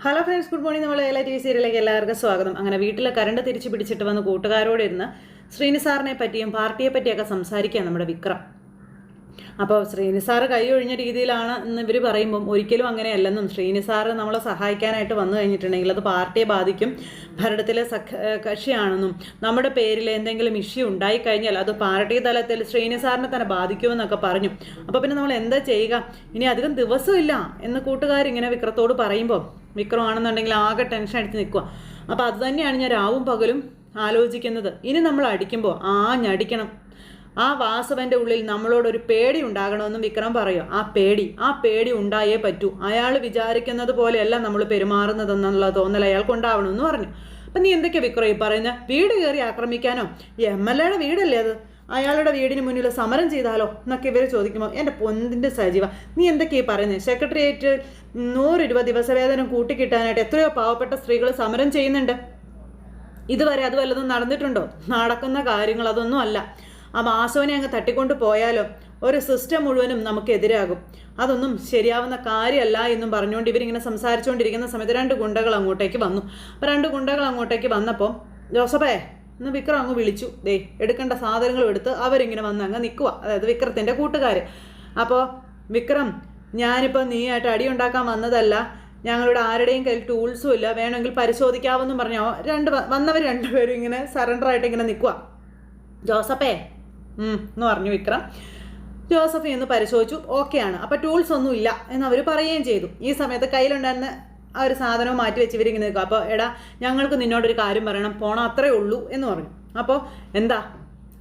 Hello friends, good morning. നമ്മൾ എല്ലാ T V സീരിയലിലേക്ക് എല്ലാവർക്കും സ്വാഗതം. അങ്ങനെ വീട്ടിലെ കറണ്ട് തിരിച്ചു പിടിച്ചിട്ട് വന്ന് കൂട്ടുകാരോട് ഇരുന്ന് ശ്രീനിസാറിനെ പറ്റിയും പാർട്ടിയെ പറ്റിയൊക്കെ സംസാരിക്കുക നമ്മുടെ വിക്രം. അപ്പോൾ ശ്രീനിസാർ കൈ ഒഴിഞ്ഞ രീതിയിലാണ് എന്ന് ഇവർ പറയുമ്പം ഒരിക്കലും അങ്ങനെയല്ലെന്നും ശ്രീനിസാർ നമ്മളെ സഹായിക്കാനായിട്ട് വന്നു കഴിഞ്ഞിട്ടുണ്ടെങ്കിൽ അത് പാർട്ടിയെ ബാധിക്കും, ഭരണത്തിലെ കക്ഷിയാണെന്നും നമ്മുടെ പേരിൽ എന്തെങ്കിലും ഇഷ്യൂ ഉണ്ടായിക്കഴിഞ്ഞാൽ അത് പാർട്ടി തലത്തിൽ ശ്രീനിസാറിനെ തന്നെ ബാധിക്കുമെന്നൊക്കെ പറഞ്ഞു. അപ്പോൾ പിന്നെ നമ്മൾ എന്താ ചെയ്യുക, ഇനി അധികം ദിവസമില്ല എന്ന് കൂട്ടുകാരിങ്ങനെ വിക്രത്തോട് പറയുമ്പോൾ വിക്രമാണെന്നുണ്ടെങ്കിൽ ആകെ ടെൻഷൻ അടിച്ച് നിൽക്കുക. അപ്പോൾ അത് തന്നെയാണ് ഞാൻ രാവും പകലും ആലോചിക്കുന്നത്. ഇനി നമ്മൾ അടിക്കുമ്പോൾ ഞടിക്കണം. ആ വാസവൻ്റെ ഉള്ളിൽ നമ്മളോടൊരു പേടി ഉണ്ടാകണമെന്നും വിക്രം പറയും. ആ പേടി ഉണ്ടായേ പറ്റൂ. അയാൾ വിചാരിക്കുന്നത് പോലെയല്ല നമ്മൾ പെരുമാറുന്നതെന്നുള്ള തോന്നൽ അയാൾക്കുണ്ടാവണമെന്ന് പറഞ്ഞു. അപ്പം നീ എന്തൊക്കെയാണ് വിക്രം ഈ പറയുന്നത്? വീട് കയറി ആക്രമിക്കാനോ? MLA-യുടെ വീടല്ലേ അത്? അയാളുടെ വീടിന് മുന്നിൽ സമരം ചെയ്താലോ എന്നൊക്കെ ഇവർ ചോദിക്കുമ്പോൾ എൻ്റെ പൊന്നിൻ്റെ സജീവ, നീ എന്തൊക്കെയാണ് പറയുന്നത്? സെക്രട്ടേറിയറ്റിൽ 100 രൂപ ദിവസവേതനം കൂട്ടിക്കിട്ടാനായിട്ട് എത്രയോ പാവപ്പെട്ട സ്ത്രീകൾ സമരം ചെയ്യുന്നുണ്ട്. ഇതുവരെ അത് വല്ലതും നടന്നിട്ടുണ്ടോ? നടക്കുന്ന കാര്യങ്ങൾ അതൊന്നും അല്ല. ആ വാസവനെ അങ്ങ് തട്ടിക്കൊണ്ട് പോയാലോ ഒരു സിസ്റ്റം മുഴുവനും നമുക്കെതിരാകും. അതൊന്നും ശരിയാവുന്ന കാര്യമല്ല എന്നും പറഞ്ഞുകൊണ്ട് ഇവരിങ്ങനെ സംസാരിച്ചുകൊണ്ടിരിക്കുന്ന സമയത്ത് 2 ഗുണ്ടകൾ അങ്ങോട്ടേക്ക് വന്നു. അപ്പോൾ 2 ഗുണ്ടകൾ അങ്ങോട്ടേക്ക് വന്നപ്പോൾ ജോസഫേ എന്ന് വിക്രം അങ്ങ് വിളിച്ചു. എടുക്കേണ്ട സാധനങ്ങളും എടുത്ത് അവരിങ്ങനെ വന്ന് അങ്ങ് നിൽക്കുക, അതായത് വിക്രത്തിൻ്റെ കൂട്ടുകാർ. അപ്പോൾ വിക്രം, ഞാനിപ്പോൾ നീയായിട്ട് അടിയുണ്ടാക്കാൻ വന്നതല്ല, ഞങ്ങളുടെ ആരുടെയും കയ്യിൽ ടൂൾസും ഇല്ല, വേണമെങ്കിൽ പരിശോധിക്കാമെന്നും പറഞ്ഞോ വന്നവർ 2 പേരും ഇങ്ങനെ സറണ്ടറായിട്ട് ഇങ്ങനെ നിൽക്കുക. ജോസഫേ എന്ന് പറഞ്ഞു വിക്രം. ജോസഫ് എന്ന് പരിശോധിച്ചു, ഓക്കെയാണ്. അപ്പോൾ ടൂൾസ് ഒന്നും ഇല്ല എന്ന് അവർ പറയുകയും ചെയ്തു. ഈ സമയത്ത് കയ്യിലുണ്ടായിരുന്ന ആ ഒരു സാധനവും മാറ്റി വെച്ച് ഇവരിങ്ങനെ നിൽക്കുക. അപ്പോൾ എടാ, ഞങ്ങൾക്ക് നിന്നോടൊരു കാര്യം പറയണം, പോണം, അത്രേ ഉള്ളൂ എന്ന് പറഞ്ഞു. അപ്പോൾ എന്താ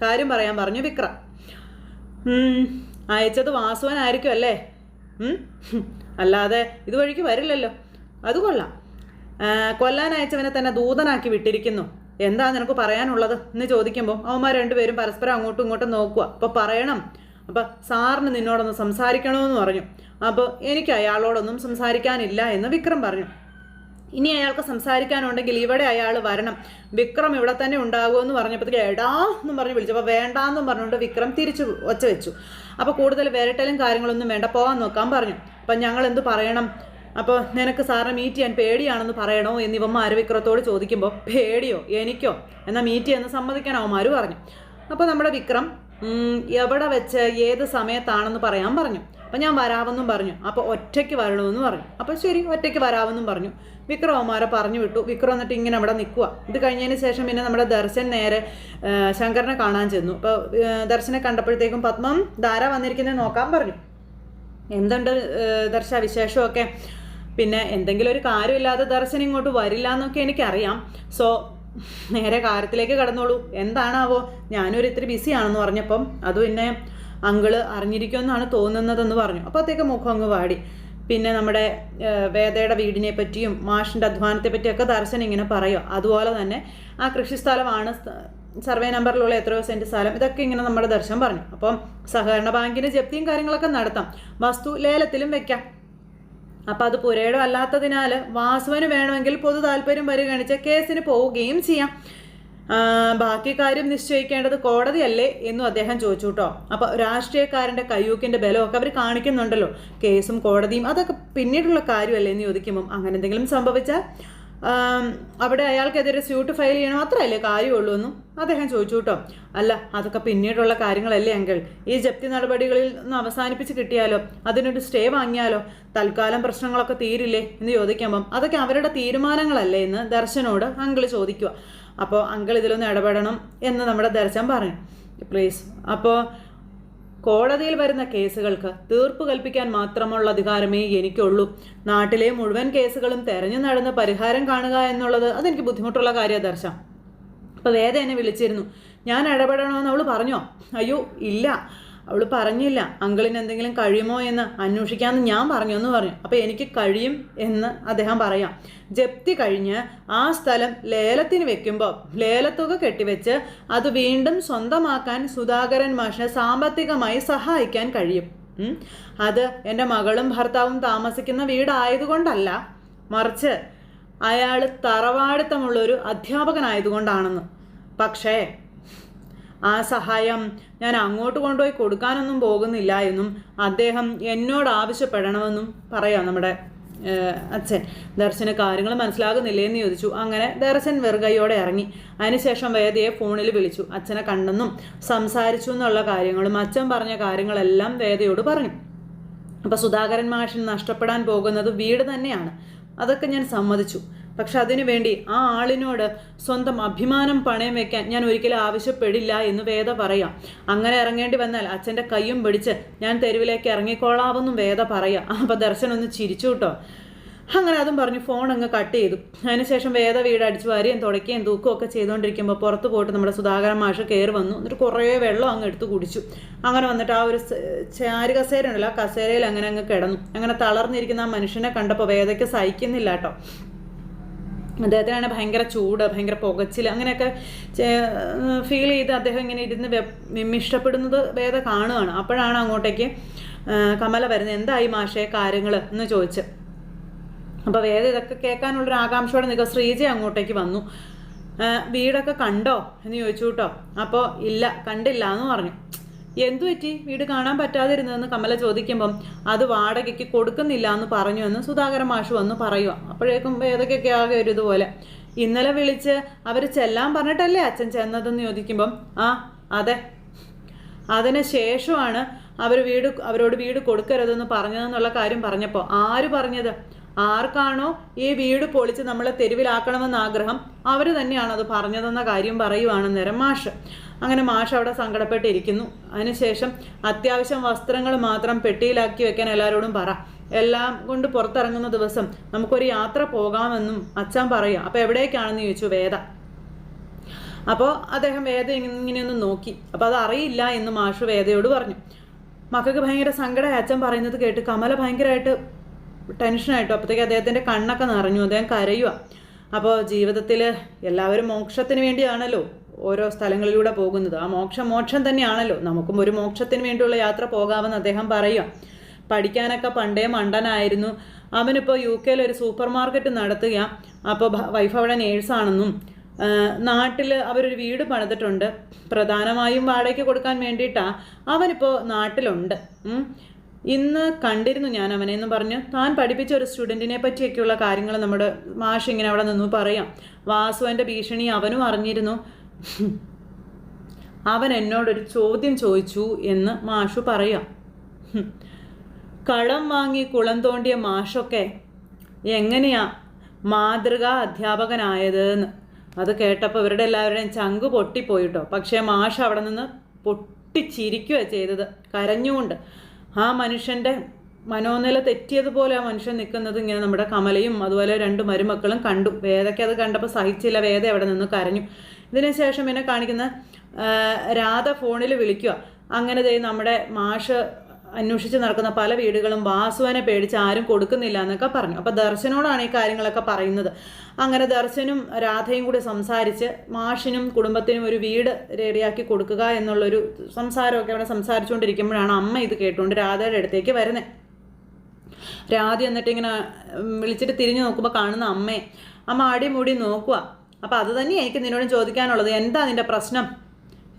കാര്യം പറയാൻ പറഞ്ഞു വിക്രം. അയച്ചത് വാസുവനായിരിക്കും അല്ലേ? അല്ലാതെ ഇതുവഴിക്ക് വരില്ലല്ലോ. അത് കൊള്ളാം. കൊല്ലാൻ അയച്ചവനെ തന്നെ ദൂതനാക്കി വിട്ടിരിക്കുന്നു. എന്താ നിനക്ക് പറയാനുള്ളത് എന്ന് ചോദിക്കുമ്പോൾ അവന്മാർ 2 പേരും പരസ്പരം അങ്ങോട്ടും ഇങ്ങോട്ടും നോക്കുക. അപ്പോൾ പറയണം, അപ്പോൾ സാറിന് നിന്നോടൊന്ന് സംസാരിക്കണമെന്ന് പറഞ്ഞു. അപ്പോൾ എനിക്ക് അയാളോടൊന്നും സംസാരിക്കാനില്ല എന്ന് വിക്രം പറഞ്ഞു. ഇനി അയാൾക്ക് സംസാരിക്കാനുണ്ടെങ്കിൽ ഇവിടെ അയാൾ വരണം, വിക്രം ഇവിടെ തന്നെ ഉണ്ടാകുമെന്ന് പറഞ്ഞപ്പോഴത്തേക്ക് എടാ എന്നും പറഞ്ഞ് വിളിച്ചപ്പോൾ വേണ്ടാന്നും പറഞ്ഞുകൊണ്ട് വിക്രം തിരിച്ചു ഒച്ച വെച്ചു. അപ്പോൾ കൂടുതൽ വിരട്ടലും കാര്യങ്ങളൊന്നും വേണ്ട, പോകാൻ നോക്കാൻ പറഞ്ഞു. അപ്പം ഞങ്ങൾ എന്ത് പറയണം? അപ്പോൾ നിനക്ക് സാറിനെ മീറ്റ് ചെയ്യാൻ പേടിയാണെന്ന് പറയണോ എന്നിവന്മാർ വിക്രത്തോട് ചോദിക്കുമ്പോൾ പേടിയോ എനിക്കോ, എന്നാൽ മീറ്റ് ചെയ്യുന്ന സമ്മതിക്കാൻ അവന്മാർ പറഞ്ഞു. അപ്പോൾ നമ്മുടെ വിക്രം എവിടെ വെച്ച് ഏത് സമയത്താണെന്ന് പറയാൻ പറഞ്ഞു. അപ്പം ഞാൻ വരാമെന്നും പറഞ്ഞു. അപ്പോൾ ഒറ്റയ്ക്ക് വരണമെന്ന് പറഞ്ഞു. അപ്പോൾ ശരി, ഒറ്റയ്ക്ക് വരാമെന്നും പറഞ്ഞു. വിക്രം അവന്മാരെ പറഞ്ഞു വിട്ടു. വിക്രം എന്നിട്ട് ഇങ്ങനെ അവിടെ നിൽക്കുക. ഇത് കഴിഞ്ഞതിന് ശേഷം പിന്നെ നമ്മുടെ ദർശൻ നേരെ ശങ്കറിനെ കാണാൻ ചെന്നു. അപ്പോൾ ദർശനെ കണ്ടപ്പോഴത്തേക്കും പത്മം ധാരാ വന്നിരിക്കുന്നത് നോക്കാൻ പറഞ്ഞു. എന്തുണ്ട് ദർശ വിശേഷമൊക്കെ? പിന്നെ എന്തെങ്കിലും ഒരു കാര്യമില്ലാതെ ദർശൻ ഇങ്ങോട്ട് വരില്ല എന്നൊക്കെ എനിക്കറിയാം. സോ നേരെ കാര്യത്തിലേക്ക് കടന്നോളൂ. എന്താണാവോ, ഞാനൊരു ഇത്തിരി ബിസിയാണെന്ന് പറഞ്ഞപ്പം അത് പിന്നെ അങ്കിള് അറിഞ്ഞിരിക്കുമെന്നാണ് തോന്നുന്നതെന്ന് പറഞ്ഞു. അപ്പോഴത്തേക്ക് മുഖം അങ്ങ് വാടി. പിന്നെ നമ്മുടെ വേദയുടെ വീടിനെ പറ്റിയും മാഷിൻ്റെ അധ്വാനത്തെ പറ്റിയൊക്കെ ദർശൻ ഇങ്ങനെ പറയുക. അതുപോലെ തന്നെ ആ കൃഷിസ്ഥലമാണ്, സർവേ നമ്പറിലുള്ള എത്രയോ സെൻറ്റ് സ്ഥലം, ഇതൊക്കെ ഇങ്ങനെ നമ്മുടെ ദർശൻ പറഞ്ഞു. അപ്പം സഹകരണ ബാങ്കിന് ജപ്തിയും കാര്യങ്ങളൊക്കെ നടത്താം, വസ്തു ലേലത്തിലും വെക്കാം. അപ്പം അത് പുരയുടെ അല്ലാത്തതിനാൽ വാസുവിന് വേണമെങ്കിൽ പൊതു താല്പര്യം പരിഗണിച്ച് കേസിന് പോവുകയും ചെയ്യാം. ബാക്കി കാര്യം നിശ്ചയിക്കേണ്ടത് കോടതിയല്ലേ എന്നും അദ്ദേഹം ചോദിച്ചു കേട്ടോ. അപ്പോൾ രാഷ്ട്രീയക്കാരൻ്റെ കയ്യൂക്കിൻ്റെ ബലമൊക്കെ അവർ കാണിക്കുന്നുണ്ടല്ലോ, കേസും കോടതിയും അതൊക്കെ പിന്നീടുള്ള കാര്യമല്ലേ എന്ന് ചോദിക്കുമ്പം അങ്ങനെ എന്തെങ്കിലും സംഭവിച്ചാൽ അവിടെ അയാൾക്കെതിരെ സ്യൂട്ട് ഫയൽ ചെയ്യണം, അത്രയല്ലേ കാര്യമുള്ളൂ എന്നും അദ്ദേഹം ചോദിച്ചു കേട്ടോ. അല്ല, അതൊക്കെ പിന്നീടുള്ള കാര്യങ്ങളല്ലേ അങ്കിൾ, ഈ ജപ്തി നടപടികളിൽ ഒന്ന് അവസാനിപ്പിച്ച് കിട്ടിയാലോ, അതിനൊരു സ്റ്റേ വാങ്ങിയാലോ, തൽക്കാലം പ്രശ്നങ്ങളൊക്കെ തീരില്ലേ എന്ന് ചോദിക്കുമ്പം അതൊക്കെ അവരുടെ തീരുമാനങ്ങളല്ലേ എന്ന് ദർശനോട് അങ്കിൾ ചോദിക്കുക. അപ്പോൾ അങ്കിൾ ഇതിലൊന്ന് ഇടപെടണം എന്ന് നമ്മുടെ ദർശൻ പറഞ്ഞു, പ്ലീസ്. അപ്പോൾ കോടതിയിൽ വരുന്ന കേസുകൾക്ക് തീർപ്പ് കൽപ്പിക്കാൻ മാത്രമുള്ള അധികാരമേ എനിക്കുള്ളൂ. നാട്ടിലെ മുഴുവൻ കേസുകളും തെരഞ്ഞു നടന്ന് പരിഹാരം കാണുക എന്നുള്ളത് അതെനിക്ക് ബുദ്ധിമുട്ടുള്ള കാര്യമാണ് ദർശൻ. അപ്പോൾ വേദ എന്നെ വിളിച്ചിരുന്നു, ഞാൻ ഇടപെടണമെന്ന് അവൾ പറഞ്ഞോ? അയ്യോ ഇല്ല, അവൾ പറഞ്ഞില്ല. അങ്കിളിന് എന്തെങ്കിലും കഴിയുമോ എന്ന് അന്വേഷിക്കാമെന്ന് ഞാൻ പറഞ്ഞു എന്ന് പറഞ്ഞു. അപ്പോൾ എനിക്ക് കഴിയും എന്ന് അദ്ദേഹം പറയാം. ജപ്തി കഴിഞ്ഞ് ആ സ്ഥലം ലേലത്തിന് വെക്കുമ്പോൾ ലേലത്തുക കെട്ടിവെച്ച് അത് വീണ്ടും സ്വന്തമാക്കാൻ സുധാകരൻ മാഷിനെ സാമ്പത്തികമായി സഹായിക്കാൻ കഴിയും. അത് എൻ്റെ മകളും ഭർത്താവും താമസിക്കുന്ന വീടായതുകൊണ്ടല്ല, മറിച്ച് അയാൾ തറവാടിത്തമുള്ളൊരു അധ്യാപകനായതുകൊണ്ടാണെന്ന്. പക്ഷേ ആ സഹായം ഞാൻ അങ്ങോട്ട് കൊണ്ടുപോയി കൊടുക്കാനൊന്നും പോകുന്നില്ല എന്നും അദ്ദേഹം എന്നോട് ആവശ്യപ്പെടണമെന്നും പറയാം നമ്മുടെ അച്ഛൻ. ദർശന് കാര്യങ്ങൾ മനസ്സിലാകുന്നില്ലേ എന്ന് ചോദിച്ചു. അങ്ങനെ ദർശൻ വെറുകൈയോടെ ഇറങ്ങി. അതിനുശേഷം വേദയെ ഫോണിൽ വിളിച്ചു. അച്ഛനെ കണ്ടെന്നും സംസാരിച്ചു എന്നുള്ള കാര്യങ്ങളും അച്ഛൻ പറഞ്ഞ കാര്യങ്ങളെല്ലാം വേദയോട് പറഞ്ഞു. അപ്പോൾ സുധാകരൻ മാഷിന് നഷ്ടപ്പെടാൻ പോകുന്നത് വീട് തന്നെയാണ്, അതൊക്കെ ഞാൻ സമ്മതിച്ചു. പക്ഷെ അതിനു വേണ്ടി ആ ആളിനോട് സ്വന്തം അഭിമാനം പണയം വെക്കാൻ ഞാൻ ഒരിക്കലും ആവശ്യപ്പെടില്ല എന്ന് വേദ പറയാം. അങ്ങനെ ഇറങ്ങേണ്ടി വന്നാൽ അച്ഛൻ്റെ കയ്യും പിടിച്ച് ഞാൻ തെരുവിലേക്ക് ഇറങ്ങിക്കൊള്ളാമെന്നും വേദ പറയാം. അപ്പോൾ ദർശൻ ഒന്ന് ചിരിച്ചു കേട്ടോ. അങ്ങനെ അതും പറഞ്ഞു ഫോൺ അങ്ങ് കട്ട് ചെയ്തു. അതിനുശേഷം വേദ വീട് അടിച്ചു വാരുകയും തുടയ്ക്കുകയും തൂക്കുകയും ഒക്കെ ചെയ്തുകൊണ്ടിരിക്കുമ്പോൾ പുറത്ത് പോയിട്ട് നമ്മുടെ സുധാകരൻ മാഷ് കയറി വന്നു. എന്നിട്ട് കുറേ വെള്ളം അങ്ങ് എടുത്ത് കുടിച്ചു. അങ്ങനെ വന്നിട്ട് ആ ഒരു ചാരു കസേര ഉണ്ടല്ലോ, ആ കസേരയിൽ അങ്ങനെ അങ്ങ് കിടന്നു. അങ്ങനെ തളർന്നിരിക്കുന്ന ആ മനുഷ്യനെ കണ്ടപ്പോൾ വേദയ്ക്ക് സഹിക്കുന്നില്ല കേട്ടോ. അദ്ദേഹത്തിനാണ് ഭയങ്കര ചൂട്, ഭയങ്കര പുകച്ചിൽ, അങ്ങനെയൊക്കെ ഫീൽ ചെയ്ത് അദ്ദേഹം ഇങ്ങനെ ഇരുന്ന് ഇഷ്ടപ്പെടുന്നത് വേദ കാണുകയാണ്. അപ്പോഴാണ് അങ്ങോട്ടേക്ക് കമല വരുന്നത്. എന്തായി മാഷേ കാര്യങ്ങൾ എന്ന് ചോദിച്ച്. അപ്പോൾ വേദ ഇതൊക്കെ കേൾക്കാനുള്ളൊരു ആകാംക്ഷയോടെ നിൽക്കുക. ശ്രീജ അങ്ങോട്ടേക്ക് വന്നു. വീടൊക്കെ കണ്ടോ എന്ന് ചോദിച്ചു കേട്ടോ. അപ്പോൾ ഇല്ല, കണ്ടില്ല എന്ന് പറഞ്ഞു. എന്തു പറ്റി വീട് കാണാൻ പറ്റാതിരുന്നതെന്ന് കമല ചോദിക്കുമ്പം അത് വാടകയ്ക്ക് കൊടുക്കുന്നില്ല എന്ന് പറഞ്ഞു എന്ന് സുധാകരൻ മാഷ് വന്ന് പറയുക. അപ്പോഴേക്കും വേദയ്ക്കൊക്കെ ആകെ ഒരു ഇതുപോലെ. ഇന്നലെ വിളിച്ച് അവർ ചെല്ലാൻ പറഞ്ഞിട്ടല്ലേ അച്ഛൻ ചെന്നതെന്ന് ചോദിക്കുമ്പം ആ അതെ, അതിന് ശേഷമാണ് അവരോട് വീട് കൊടുക്കരുതെന്ന് പറഞ്ഞതെന്നുള്ള കാര്യം പറഞ്ഞപ്പോൾ ആര് പറഞ്ഞത്? ആർക്കാണോ ഈ വീട് പൊളിച്ച് നമ്മളെ തെരുവിലാക്കണമെന്ന് ആഗ്രഹം അവർ തന്നെയാണ് അത് പറഞ്ഞതെന്ന കാര്യം പറയുവാണ് നേരം മാഷ്. അങ്ങനെ മാഷ് അവിടെ സങ്കടപ്പെട്ടിരിക്കുന്നു. അതിനുശേഷം അത്യാവശ്യം വസ്ത്രങ്ങൾ മാത്രം പെട്ടിയിലാക്കി വെക്കാൻ എല്ലാവരോടും പറ, എല്ലാം കൊണ്ട് പുറത്തിറങ്ങുന്ന ദിവസം നമുക്കൊരു യാത്ര പോകാമെന്നും അച്ഛൻ പറയുക. അപ്പോൾ എവിടേക്കാണെന്ന് ചോദിച്ചു വേദ. അപ്പോൾ അദ്ദേഹം വേദ ഇങ്ങനെയൊന്ന് നോക്കി. അപ്പോൾ അത് അറിയില്ല എന്ന് മാഷ് വേദയോട് പറഞ്ഞു. മക്കൾക്ക് ഭയങ്കര സങ്കടമായി അച്ഛൻ പറയുന്നത് കേട്ട്. കമല ഭയങ്കരമായിട്ട് ടെൻഷനായിട്ടോ. അപ്പോഴത്തേക്ക് അദ്ദേഹത്തിൻ്റെ കണ്ണൊക്കെ നിറഞ്ഞു. അദ്ദേഹം കരയുക. അപ്പോൾ ജീവിതത്തിൽ എല്ലാവരും മോക്ഷത്തിന് വേണ്ടിയാണല്ലോ ഓരോ സ്ഥലങ്ങളിലൂടെ പോകുന്നത്. ആ മോക്ഷം തന്നെയാണല്ലോ. നമുക്കും ഒരു മോക്ഷത്തിന് വേണ്ടിയുള്ള യാത്ര പോകാമെന്ന് അദ്ദേഹം പറയുക. പഠിക്കാനൊക്കെ പണ്ടേ മണ്ടനായിരുന്നു. അവനിപ്പോൾ UK ഒരു സൂപ്പർ മാർക്കറ്റ് നടത്തുക. അപ്പോൾ വൈഫ് അവിടെ നേഴ്സാണെന്നും നാട്ടിൽ അവരൊരു വീട് പണിതിട്ടുണ്ട്, പ്രധാനമായും വാടകയ്ക്ക് കൊടുക്കാൻ വേണ്ടിയിട്ടാണ് അവനിപ്പോൾ നാട്ടിലുണ്ട്. ഇന്ന് കണ്ടിരുന്നു ഞാൻ അവനെ എന്ന് പറഞ്ഞ് താൻ പഠിപ്പിച്ച ഒരു സ്റ്റുഡൻറ്റിനെ പറ്റിയൊക്കെയുള്ള കാര്യങ്ങൾ നമ്മുടെ മാഷ് ഇങ്ങനെ അവിടെ നിന്നു പറയാം. വാസുവിൻ്റെ ഭീഷണി അവനും അറിഞ്ഞിരുന്നു. അവൻ എന്നോടൊരു ചോദ്യം ചോദിച്ചു എന്ന് മാഷു പറയാം. കളം വാങ്ങി കുളം തോണ്ടിയ മാഷൊക്കെ എങ്ങനെയാ മാതൃകാ അധ്യാപകനായത് എന്ന്. അത് കേട്ടപ്പോൾ ഇവരുടെ എല്ലാവരുടെയും ചങ്ക് പൊട്ടിപ്പോയിട്ടോ. പക്ഷേ മാഷ് അവിടെ നിന്ന് പൊട്ടിച്ചിരിക്കുകയാണ് ചെയ്തത്, കരഞ്ഞുകൊണ്ട്. ആ മനുഷ്യൻ്റെ മനോനില തെറ്റിയതുപോലെ ആ മനുഷ്യൻ നിൽക്കുന്നത് ഇങ്ങനെ നമ്മുടെ കമലയും അതുപോലെ 2 മരുമക്കളും കണ്ടു. വേദയ്ക്ക് അത് കണ്ടപ്പോൾ സഹിച്ചില്ല. വേദ അവിടെ നിന്ന് കരഞ്ഞു. ഇതിനുശേഷം എന്നെ കാണിക്കുന്ന രാധ ഫോണിൽ വിളിക്കുക. അങ്ങനെ നമ്മുടെ മാഷ് അന്വേഷിച്ച് നടക്കുന്ന പല വീടുകളും വാസുവിനെ പേടിച്ച് ആരും കൊടുക്കുന്നില്ല എന്നൊക്കെ പറഞ്ഞു. അപ്പോൾ ദർശനോടാണ് ഈ കാര്യങ്ങളൊക്കെ പറയുന്നത്. അങ്ങനെ ദർശനും രാധയും കൂടി സംസാരിച്ച് മാഷിനും കുടുംബത്തിനും ഒരു വീട് റെഡിയാക്കി കൊടുക്കുക എന്നുള്ളൊരു സംസാരമൊക്കെ അവിടെ സംസാരിച്ചുകൊണ്ടിരിക്കുമ്പോഴാണ് അമ്മ ഇത് കേട്ടുകൊണ്ട് രാധയുടെ അടുത്തേക്ക് വരുന്നത്. രാധ എന്നിട്ട് ഇങ്ങനെ വിളിച്ചിട്ട് തിരിഞ്ഞു നോക്കുമ്പോൾ കാണുന്ന അമ്മയെ. അമ്മ ആടിമൂടി നോക്കുക. അപ്പോൾ അത് തന്നെ എനിക്ക് നിന്നോടും ചോദിക്കാനുള്ളത്, എന്താ നിൻ്റെ പ്രശ്നം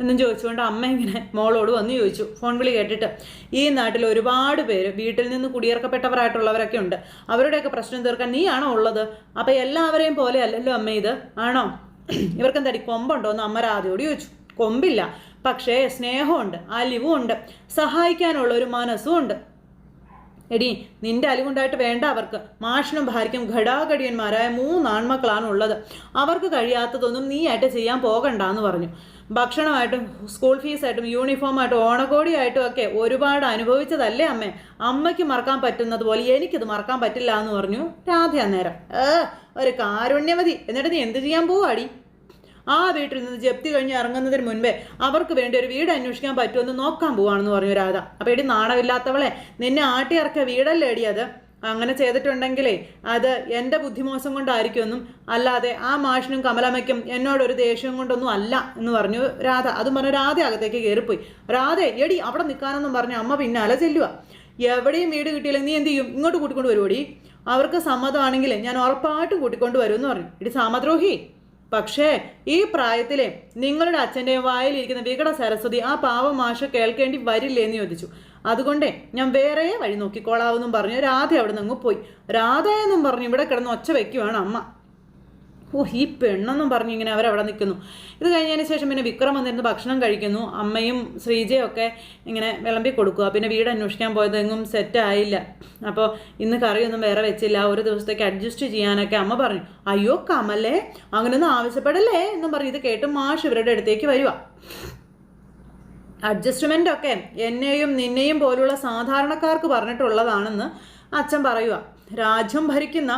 എന്നും ചോദിച്ചുകൊണ്ട് അമ്മ ഇങ്ങനെ മോളോട് വന്ന് ചോദിച്ചു. ഫോൺ വിളി കേട്ടിട്ട് ഈ നാട്ടിൽ ഒരുപാട് പേര് വീട്ടിൽ നിന്ന് കുടിയിറക്കപ്പെട്ടവരായിട്ടുള്ളവരൊക്കെ ഉണ്ട്. അവരുടെയൊക്കെ പ്രശ്നം തീർക്കാൻ നീയാണോ ഉള്ളത്? അപ്പോൾ എല്ലാവരെയും പോലെ അല്ലല്ലോ അമ്മ ഇത്, ആണോ? ഇവർക്കെന്താടി കൊമ്പുണ്ടോ എന്ന് അമ്മ രാധയോട് ചോദിച്ചു. കൊമ്പില്ല, പക്ഷേ സ്നേഹമുണ്ട്, അലിവും ഉണ്ട്, സഹായിക്കാനുള്ള ഒരു മനസ്സും ഉണ്ട്. എടി, നിന്റെ അലിവുണ്ടായിട്ട് വേണ്ട അവർക്ക്. മാഷിനും ഭാര്യയ്ക്കും ഘടാഘടിയന്മാരായ 3 ആൺമക്കളാണ് ഉള്ളത്. അവർക്ക് കഴിയാത്തതൊന്നും നീയായിട്ട് ചെയ്യാൻ പോകണ്ടെന്ന് പറഞ്ഞു. ഭക്ഷണമായിട്ടും സ്കൂൾ ഫീസായിട്ടും യൂണിഫോമായിട്ടും ഓണക്കോടിയായിട്ടും ഒക്കെ ഒരുപാട് അനുഭവിച്ചതല്ലേ അമ്മേ. അമ്മയ്ക്ക് മറക്കാൻ പറ്റുന്നത് പോലെ എനിക്കിത് മറക്കാൻ പറ്റില്ല എന്ന് പറഞ്ഞു രാധ. അന്നേരം ഒരു കാരുണ്യമതി. എന്നിട്ട് നീ എന്ത് ചെയ്യാൻ പോവാടി? ആ വീട്ടിൽ നിന്ന് ജപ്തി കഴിഞ്ഞ് ഇറങ്ങുന്നതിന് മുൻപേ അവർക്ക് വേണ്ടി ഒരു വീട് അന്വേഷിക്കാൻ പറ്റുമെന്ന് നോക്കാൻ പോവാണെന്ന് പറഞ്ഞു രാധ. അപ്പോൾ എടി നാണമില്ലാത്തവളെ, നിന്നെ ആട്ടി ഇറക്കിയ വീടല്ലേ എടി അത്. അങ്ങനെ ചെയ്തിട്ടുണ്ടെങ്കിലേ അത് എൻ്റെ ബുദ്ധിമോശം കൊണ്ടായിരിക്കുമെന്നും അല്ലാതെ ആ മാഷിനും കമലമ്മയ്ക്കും എന്നോടൊരു ദേഷ്യം കൊണ്ടൊന്നും അല്ല എന്ന് പറഞ്ഞു രാധ. അതും പറഞ്ഞ് രാധ അകത്തേക്ക് കയറിപ്പോയി. രാധ എടി അവിടെ നിൽക്കാനെന്നും പറഞ്ഞ് അമ്മ പിന്നാലെ ചെല്ലുക. എവിടെയും വീട് കിട്ടിയില്ലെങ്കിൽ നീ എന്ത് ചെയ്യും? ഇങ്ങോട്ട് കൂട്ടിക്കൊണ്ട് വരുമോടി? അവർക്ക് സമ്മതമാണെങ്കിൽ ഞാൻ ഉറപ്പായിട്ടും കൂട്ടിക്കൊണ്ട് വരുമെന്ന് പറഞ്ഞു. എടി സാമദ്രോഹി, പക്ഷേ ഈ പ്രായത്തിലെ നിങ്ങളുടെ അച്ഛൻ്റെ വായിലിരിക്കുന്ന വികട സരസ്വതി ആ പാവ മാഷ കേൾക്കേണ്ടി വരില്ലേ എന്ന് ചോദിച്ചു. അതുകൊണ്ടേ ഞാൻ വേറെ വഴി നോക്കിക്കോളാവെന്നും പറഞ്ഞു രാധ അവിടെ നിന്ന് അങ്ങ് പോയി. രാധ എന്നും പറഞ്ഞു ഇവിടെ കിടന്ന് ഒച്ച വയ്ക്കുവാണ് അമ്മ. ഈ പെണ്ണെന്നും പറഞ്ഞു ഇങ്ങനെ അവരവിടെ നിൽക്കുന്നു. ഇത് കഴിഞ്ഞതിന് ശേഷം പിന്നെ വിക്രം വന്നിരുന്ന് ഭക്ഷണം കഴിക്കുന്നു. അമ്മയും ശ്രീജയും ഒക്കെ ഇങ്ങനെ വിളമ്പി കൊടുക്കുക. പിന്നെ വീട് അന്വേഷിക്കാൻ പോയതെങ്ങും സെറ്റായില്ല. അപ്പോൾ ഇന്ന് കറിയൊന്നും വേറെ വെച്ചില്ല, ഒരു ദിവസത്തേക്ക് അഡ്ജസ്റ്റ് ചെയ്യാനൊക്കെ അമ്മ പറഞ്ഞു. അയ്യോ കമലേ, അങ്ങനെയൊന്നും ആവശ്യപ്പെടല്ലേ എന്നും പറഞ്ഞു. ഇത് കേട്ട് മാഷ് ഇവരുടെ അടുത്തേക്ക് വരിക. അഡ്ജസ്റ്റ്മെൻ്റ് ഒക്കെ എന്നെയും നിന്നെയും പോലുള്ള സാധാരണക്കാർക്ക് പറഞ്ഞിട്ടുള്ളതാണെന്ന് അച്ഛൻ പറയുക. രാജ്യം ഭരിക്കുന്ന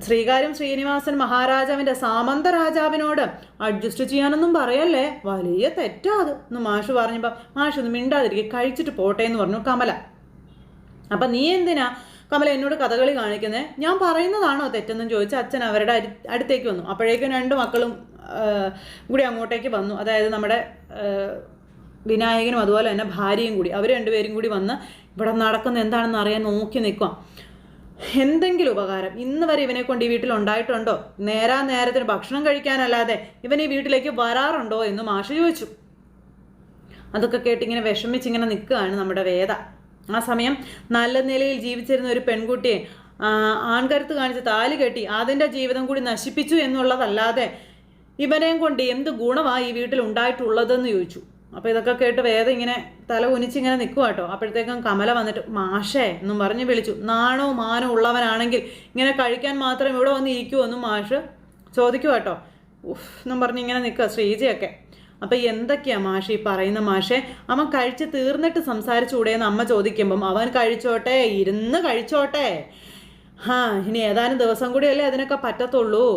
ശ്രീകാര്യം ശ്രീനിവാസൻ മഹാരാജാവിൻ്റെ സാമന്ത രാജാവിനോട് അഡ്ജസ്റ്റ് ചെയ്യാനൊന്നും പറയല്ലേ, വലിയ തെറ്റാ അത് എന്ന് മാഷ് പറഞ്ഞപ്പോൾ മാഷ് ഒന്ന് മിണ്ടാതിരിക്കും, കഴിച്ചിട്ട് പോട്ടെ എന്ന് പറഞ്ഞു കമല. അപ്പം നീ എന്തിനാ കമല എന്നോട് കഥകളി കാണിക്കുന്നത്, ഞാൻ പറയുന്നതാണോ തെറ്റെന്നും ചോദിച്ച് അച്ഛൻ അവരുടെ അടുത്തേക്ക് വന്നു. അപ്പോഴേക്കും രണ്ട് മക്കളും കൂടി അങ്ങോട്ടേക്ക് വന്നു. അതായത് നമ്മുടെ വിനായകനും അതുപോലെ തന്നെ ഭാര്യയും കൂടി, അവർ രണ്ടുപേരും കൂടി വന്ന് ഇവിടെ നടക്കുന്ന എന്താണെന്ന് അറിയാൻ നോക്കി നിൽക്കുക. എന്തെങ്കിലും ഉപകാരം ഇന്ന് വരെ ഇവനെ കൊണ്ട് ഈ വീട്ടിൽ ഉണ്ടായിട്ടുണ്ടോ? നേരത്തിന് ഭക്ഷണം കഴിക്കാനല്ലാതെ ഇവൻ ഈ വീട്ടിലേക്ക് വരാറുണ്ടോ എന്ന് മാഷ് ചോദിച്ചു. അതൊക്കെ കേട്ടിങ്ങനെ വിഷമിച്ചിങ്ങനെ നിൽക്കുകയാണ് നമ്മുടെ വേദ. ആ സമയം നല്ല നിലയിൽ ജീവിച്ചിരുന്ന ഒരു പെൺകുട്ടിയെ ആൺകരുത്ത് കാണിച്ച് താലി കെട്ടി അതിൻ്റെ ജീവിതം കൂടി നശിപ്പിച്ചു എന്നുള്ളതല്ലാതെ ഇവനെയും കൊണ്ട് എന്ത് ഗുണമാണ് ഈ വീട്ടിൽ ഉണ്ടായിട്ടുള്ളതെന്ന് ചോദിച്ചു. അപ്പോൾ ഇതൊക്കെ കേട്ട് വേദ ഇങ്ങനെ തല കുനിച്ചിങ്ങനെ നിൽക്കുക കേട്ടോ. അപ്പോഴത്തേക്കും കമല വന്നിട്ട് മാഷേ എന്നും പറഞ്ഞ് വിളിച്ചു. നാണോ മാനോ ഉള്ളവനാണെങ്കിൽ ഇങ്ങനെ കഴിക്കാൻ മാത്രം ഇവിടെ വന്ന് ഇരിക്കുമോ എന്നും മാഷ് ചോദിക്കുക കേട്ടോ. എന്നും പറഞ്ഞ് ഇങ്ങനെ നിൽക്കുക ശ്രീജയൊക്കെ. അപ്പം എന്തൊക്കെയാണ് മാഷ് ഈ പറയുന്ന മാഷേ, അവൻ കഴിച്ച് തീർന്നിട്ട് സംസാരിച്ചുകൂടെയെന്ന് അമ്മ ചോദിക്കുമ്പം അവൻ കഴിച്ചോട്ടെ, ഇരുന്ന് കഴിച്ചോട്ടെ, ഇനി ഏതാനും ദിവസം കൂടിയല്ലേ അതിനൊക്കെ പറ്റത്തുള്ളൂ.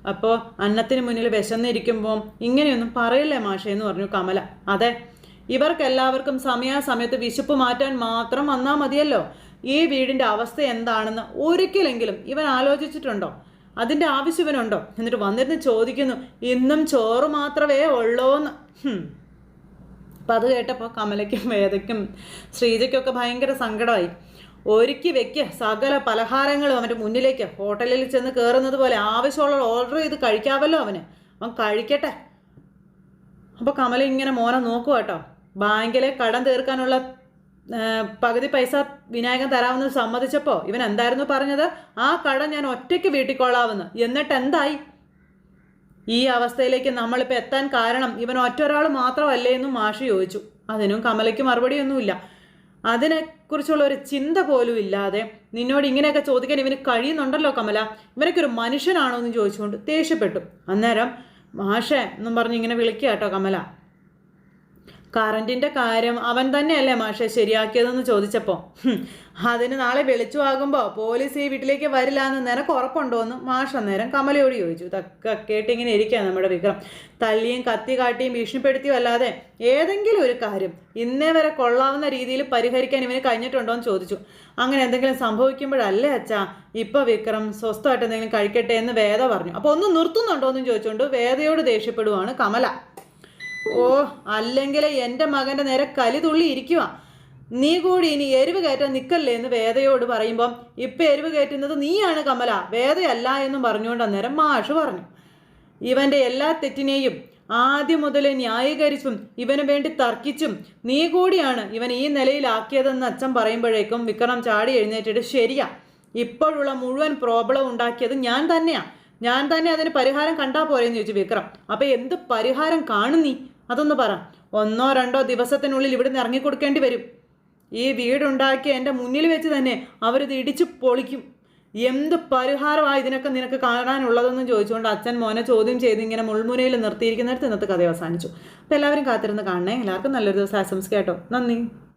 അപ്പോൾ അന്നത്തിന് മുന്നിൽ വിശന്നിരിക്കുമ്പോൾ ഇങ്ങനെയൊന്നും പറയല്ലേ മാഷേ എന്ന് പറഞ്ഞു കമല. അതെ, ഇവർക്കെല്ലാവർക്കും സമയാസമയത്ത് വിശപ്പ് മാറ്റാൻ മാത്രം വന്നാൽ മതിയല്ലോ. ഈ വീടിൻ്റെ അവസ്ഥ എന്താണെന്ന് ഒരിക്കലെങ്കിലും ഇവൻ ആലോചിച്ചിട്ടുണ്ടോ? അതിൻ്റെ ആവശ്യം ഇവനുണ്ടോ? എന്നിട്ട് വന്നിരുന്ന് ചോദിക്കുന്നു ഇന്നും ചോറ് മാത്രമേ ഉള്ളൂന്ന്. അപ്പം അത് കേട്ടപ്പോൾ കമലയ്ക്കും വേദയ്ക്കും ശ്രീജയ്ക്കൊക്കെ ഭയങ്കര സങ്കടമായി. ഒരുക്കി വെക്കുക സകല പലഹാരങ്ങളും അവൻ്റെ മുന്നിലേക്ക് ഹോട്ടലിൽ ചെന്ന് കയറുന്നത് പോലെ ആവശ്യമുള്ള ഓർഡർ ചെയ്ത് കഴിക്കാമല്ലോ അവൻ കഴിക്കട്ടെ. അപ്പോൾ കമല ഇങ്ങനെ മോനെ നോക്കുക കേട്ടോ. ബാങ്കിലെ കടം തീർക്കാനുള്ള പകുതി പൈസ വിനായകൻ തരാമെന്ന് സമ്മതിച്ചപ്പോൾ ഇവൻ എന്തായിരുന്നു പറഞ്ഞത്? ആ കടം ഞാൻ ഒറ്റയ്ക്ക് വീട്ടിക്കൊള്ളാമെന്ന്. എന്നിട്ട് എന്തായി? ഈ അവസ്ഥയിലേക്ക് നമ്മളിപ്പോൾ എത്താൻ കാരണം ഇവൻ ഒറ്റൊരാൾ മാത്രമല്ലേ എന്നും മാഷി ചോദിച്ചു. അതിനും കമലയ്ക്ക് മറുപടിയൊന്നുമില്ല. അതിനെക്കുറിച്ചുള്ള ഒരു ചിന്ത പോലും ഇല്ലാതെ നിന്നോട് ഇങ്ങനെയൊക്കെ ചോദിക്കാൻ ഇവന് കഴിയുന്നുണ്ടല്ലോ കമല, ഇവനൊക്കെ ഒരു മനുഷ്യനാണോ എന്ന് ചോദിച്ചുകൊണ്ട് ദേഷ്യപ്പെട്ടു. അന്നേരം മാഷേ എന്നും പറഞ്ഞ് ഇങ്ങനെ വിളിക്കുക കേട്ടോ കമല. കറണ്ടിൻ്റെ കാര്യം അവൻ തന്നെയല്ലേ മാഷെ ശരിയാക്കിയതെന്ന് ചോദിച്ചപ്പോൾ അതിന് നാളെ വെളിച്ചമാകുമ്പോൾ പോലീസ് ഈ വീട്ടിലേക്ക് വരില്ല എന്ന് നിനക്ക് ഉറപ്പുണ്ടോ എന്ന് മാഷ് അന്നേരം കമലയോട് ചോദിച്ചു. ഇതൊക്കെ കേട്ടിങ്ങനെ ഇരിക്കുക നമ്മുടെ വിക്രം. തല്ലിയും കത്തി കാട്ടിയും ഭീഷണിപ്പെടുത്തിയും അല്ലാതെ ഏതെങ്കിലും ഒരു കാര്യം ഇന്നേ വരെ കൊള്ളാവുന്ന രീതിയിൽ പരിഹരിക്കാൻ ഇവന് കഴിഞ്ഞിട്ടുണ്ടോ എന്ന് ചോദിച്ചു. അങ്ങനെ എന്തെങ്കിലും സംഭവിക്കുമ്പോഴല്ലേ അച്ഛാ ഇപ്പോൾ വിക്രം സ്വസ്ഥമായിട്ട് എന്തെങ്കിലും കഴിക്കട്ടെ എന്ന് വേദ പറഞ്ഞു. അപ്പോൾ ഒന്ന് നിർത്തുന്നുണ്ടോ എന്നും ചോദിച്ചുകൊണ്ട് വേദയോട് ദേഷ്യപ്പെടുവാണ് കമല. അല്ലെങ്കിൽ എൻ്റെ മകൻ്റെ നേരെ കലി തുള്ളി ഇരിക്കുക. നീ കൂടി ഇനി എരിവ് കയറ്റാൻ നിൽക്കല്ലേ എന്ന് വേദയോട് പറയുമ്പം ഇപ്പം എരിവ് കയറ്റുന്നത് നീയാണ് കമല, വേദയല്ല എന്നും പറഞ്ഞുകൊണ്ട് അന്നേരം മാഷ് പറഞ്ഞു. ഇവൻ്റെ എല്ലാ തെറ്റിനെയും ആദ്യം മുതലേ ന്യായീകരിച്ചും ഇവന് വേണ്ടി തർക്കിച്ചും നീ കൂടിയാണ് ഇവൻ ഈ നിലയിലാക്കിയതെന്ന് അച്ഛൻ പറയുമ്പോഴേക്കും വിക്രം ചാടി എഴുന്നേറ്റിട്ട് ശരിയാ, ഇപ്പോഴുള്ള മുഴുവൻ പ്രോബ്ലം ഉണ്ടാക്കിയത് ഞാൻ തന്നെ അതിന് പരിഹാരം കണ്ടാൽ പോരെന്ന് ചോദിച്ചു വിക്രം. അപ്പം എന്ത് പരിഹാരം കാണും നീ? അതൊന്ന് പറ. 1-2 ദിവസത്തിനുള്ളിൽ ഇവിടുന്ന് ഇറങ്ങിക്കൊടുക്കേണ്ടി വരും. ഈ വീടുണ്ടാക്കിയ എൻ്റെ മുന്നിൽ വെച്ച് തന്നെ അവരിത് ഇടിച്ചു പൊളിക്കും. എന്ത് പരിഹാരമാണ് ഇതിനൊക്കെ നിനക്ക് കാണാനുള്ളതെന്ന് ചോദിച്ചുകൊണ്ട് അച്ഛൻ മോനെ ചോദ്യം ചെയ്ത് ഇങ്ങനെ മുൾമുനയിൽ നിർത്തിയിരിക്കുന്നിടത്ത് ഇന്നത്തെ കഥ അവസാനിച്ചു. അപ്പോൾ എല്ലാവരും കാത്തിരുന്ന് കാണണേ. എല്ലാവർക്കും നല്ലൊരു ദിവസം ആശംസിക്കാം കേട്ടോ. നന്ദി.